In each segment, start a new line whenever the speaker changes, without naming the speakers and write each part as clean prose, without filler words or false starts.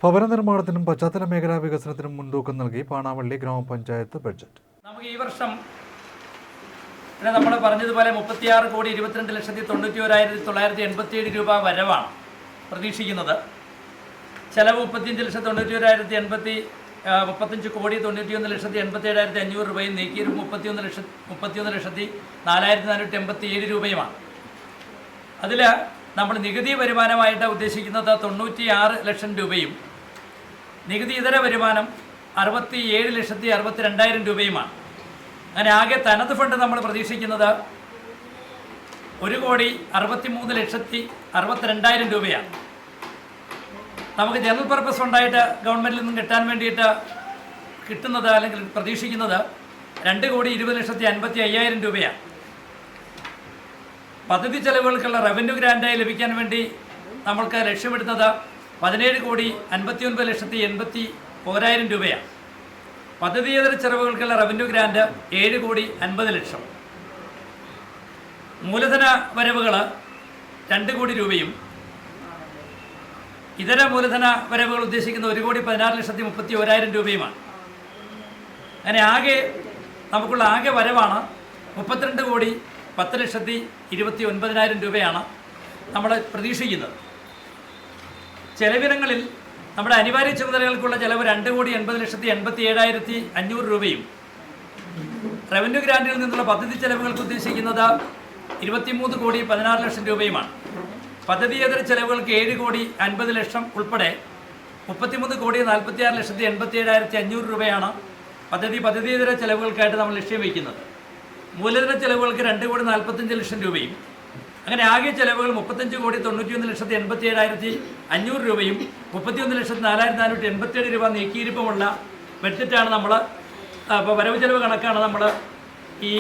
ഭവന നിർമ്മാണത്തിനും പശ്ചാത്തല മേഖലാ വികസനത്തിനും മുൻതൂക്കം നൽകി പാണാവള്ളി ഗ്രാമപഞ്ചായത്ത് ബഡ്ജറ്റ്.
നമുക്ക് ഈ വർഷം നമ്മൾ പറഞ്ഞതുപോലെ 36,22,91,987 രൂപ വരവാണ് പ്രതീക്ഷിക്കുന്നത്. ചെലവ് 35,95,91,97,500 രൂപയും നീക്കിയിരുപ്പ് 31,04,487 രൂപയുമാണ്. അതിൽ നമ്മൾ നികുതി വരുമാനമായിട്ട് ഉദ്ദേശിക്കുന്നത് 96 ലക്ഷം രൂപയും നികുതി ഇതര വരുമാനം 67,62,000 രൂപയുമാണ്. അങ്ങനെ ആകെ തനത് ഫണ്ട് നമ്മൾ പ്രതീക്ഷിക്കുന്നത് 1,63,62,000 രൂപയാണ്. നമുക്ക് ജനറൽ പർപ്പസ് ഫണ്ടായിട്ട് ഗവൺമെൻറ്റിൽ നിന്നും കിട്ടാൻ വേണ്ടിയിട്ട് കിട്ടുന്നത് അല്ലെങ്കിൽ പ്രതീക്ഷിക്കുന്നത് 2,20,55,000 രൂപയാണ്. പദ്ധതി ചെലവുകൾക്കുള്ള റവന്യൂ ഗ്രാൻഡായി ലഭിക്കാൻ വേണ്ടി നമ്മൾക്ക് ലക്ഷ്യമിടുന്നത് 17,59,80,000 രൂപയാണ്. പദ്ധതിയേതര ചെലവുകൾക്കുള്ള റവന്യൂ ഗ്രാൻഡ് 7,50,00,000. മൂലധന വരവുകൾ 2 കോടി രൂപയും ഇതര മൂലധന വരവുകൾ ഉദ്ദേശിക്കുന്ന 1,16,31,000 രൂപയുമാണ്. അങ്ങനെ നമുക്കുള്ള ആകെ വരവാണ് 32,10,29,000 രൂപയാണ് നമ്മൾ പ്രതീക്ഷിക്കുന്നത്. ചെലവിനങ്ങളിൽ നമ്മുടെ അനിവാര്യ ചുമതലകൾക്കുള്ള ചെലവ് 2,80,87,500 രൂപയും റവന്യൂ ഗ്രാൻഡിൽ നിന്നുള്ള പദ്ധതി ചെലവുകൾക്ക് ഉദ്ദേശിക്കുന്നത് 23,16,00,000 രൂപയുമാണ്. പദ്ധതിയേതര ചെലവുകൾക്ക് 7,50,00,000 ഉൾപ്പെടെ 33,46,87,500 രൂപയാണ് പദ്ധതിയേതര ചെലവുകൾക്കായിട്ട് നമ്മൾ ലക്ഷ്യം വയ്ക്കുന്നത്. മൂലധന ചെലവുകൾക്ക് 2,45,00,000 രൂപയും അങ്ങനെ ആകെ ചെലവുകൾ 35,91,87,500 രൂപയും 31,04,487 രൂപ നീക്കിയിരിപ്പുമുള്ള ബഡ്ജറ്റാണ് നമ്മൾ വരവ് ചെലവ് കണക്കാണ് നമ്മൾ ഈ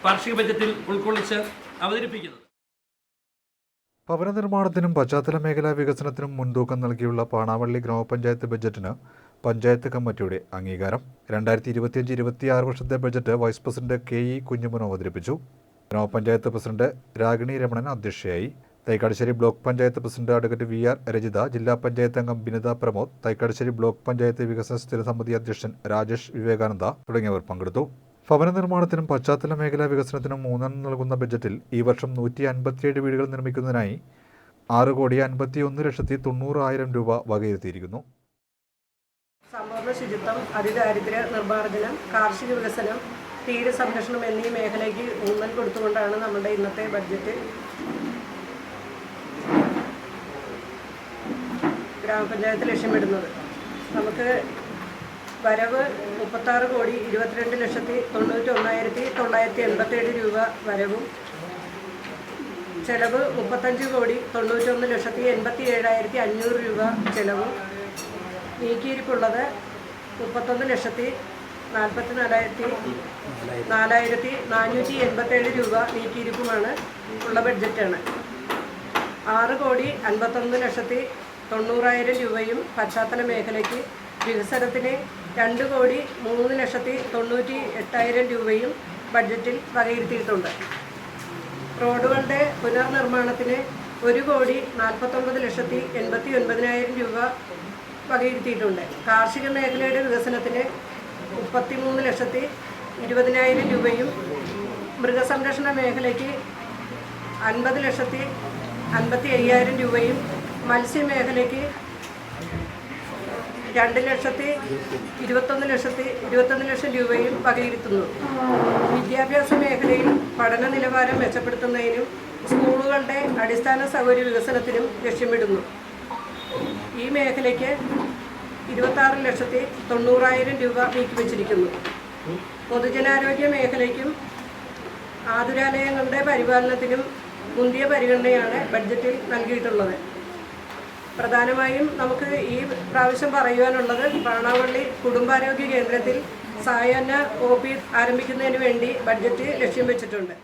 വാർഷിക ബഡ്ജറ്റിൽ ഉൾക്കൊള്ളിച്ച് അവതരിപ്പിക്കുന്നത്.
ഭവന നിർമ്മാണത്തിനും പശ്ചാത്തല മേഖലാ വികസനത്തിനും മുൻതൂക്കം നൽകിയുള്ള പാണാവള്ളി ഗ്രാമപഞ്ചായത്ത് ബഡ്ജറ്റിന് പഞ്ചായത്ത് കമ്മിറ്റിയുടെ അംഗീകാരം. 2025-26 വർഷത്തെ budget vice president KE Kunjumon അവതരിപ്പിച്ചു. ഗ്രാമപഞ്ചായത്ത് പ്രസിഡന്റ് രാഗിണി രമണൻ അധ്യക്ഷയായി. Thaikkattussery block panchayat president advocate VR Rajitha, ജില്ലാ പഞ്ചായത്ത് അംഗം ബിനിത പ്രമോദ്, തൈക്കാട്ടുശ്ശേരി ബ്ലോക്ക് പഞ്ചായത്ത് വികസന സ്ഥിരസമിതി അധ്യക്ഷൻ രാജേഷ് വിവേകാനന്ദ തുടങ്ങിയവർ പങ്കെടുത്തു. ഭവന നിർമ്മാണത്തിനും പശ്ചാത്തല മേഖലാ വികസനത്തിനും മൂന്നെണ്ണം നൽകുന്ന ബഡ്ജറ്റിൽ ഈ വർഷം 157 വീടുകൾ നിർമ്മിക്കുന്നതിനായി 6,51,90,000 രൂപ വകയിരുത്തിയിരിക്കുന്നു.
സമ്പൂർണ്ണ ശുചിത്വം, അതിദാരിദ്ര്യ നിർമ്മാർജ്ജനം, കാർഷിക വികസനം, തീര സംരക്ഷണം എന്നീ മേഖലയ്ക്ക് ഊന്നൽ കൊടുത്തുകൊണ്ടാണ് നമ്മുടെ ഇന്നത്തെ ബഡ്ജറ്റ് ഗ്രാമപഞ്ചായത്ത് ലക്ഷ്യമിടുന്നത്. നമുക്ക് വരവ് 36,22,91,987 രൂപ വരവും ചെലവ് 35,91,87,500 രൂപ ചെലവും നീക്കിയിരിപ്പുള്ളത് 31,44,487 രൂപ നീക്കിയിരിപ്പുമാണ് ഉള്ള ബഡ്ജറ്റാണ്. 6,51,90,000 രൂപയും പശ്ചാത്തല മേഖലയ്ക്ക് വികസനത്തിന് 2,03,98,000 രൂപയും ബഡ്ജറ്റിൽ വകയിരുത്തിയിട്ടുണ്ട്. റോഡുകളുടെ പുനർനിർമ്മാണത്തിന് 1,49,89,000 രൂപ വകയിരുത്തിയിട്ടുണ്ട്. കാർഷിക മേഖലയുടെ വികസനത്തിന് 33,20,000 രൂപയും മൃഗസംരക്ഷണ മേഖലയ്ക്ക് 50,55,000 രൂപയും മത്സ്യമേഖലയ്ക്ക് 2,21,00,000 രൂപയും വകയിരുത്തുന്നു. വിദ്യാഭ്യാസ മേഖലയിൽ പഠന നിലവാരം മെച്ചപ്പെടുത്തുന്നതിനും സ്കൂളുകളുടെ അടിസ്ഥാന സൗകര്യ വികസനത്തിനും ലക്ഷ്യമിടുന്നു. ഈ മേഖലയ്ക്ക് 26,90,000 രൂപ നീക്കിവച്ചിരിക്കുന്നു. പൊതുജനാരോഗ്യ മേഖലയ്ക്കും ആതുരാലയങ്ങളുടെ പരിപാലനത്തിനും മുന്തിയ പരിഗണനയാണ് ബഡ്ജറ്റിൽ നൽകിയിട്ടുള്ളത്. പ്രധാനമായും നമുക്ക് ഈ പ്രാവശ്യം പറയുവാനുള്ളത് പാണാവള്ളി കുടുംബാരോഗ്യ കേന്ദ്രത്തിൽ സായാഹ്ന OP ആരംഭിക്കുന്നതിന് വേണ്ടി ബഡ്ജറ്റ് ലക്ഷ്യം വെച്ചിട്ടുണ്ട്.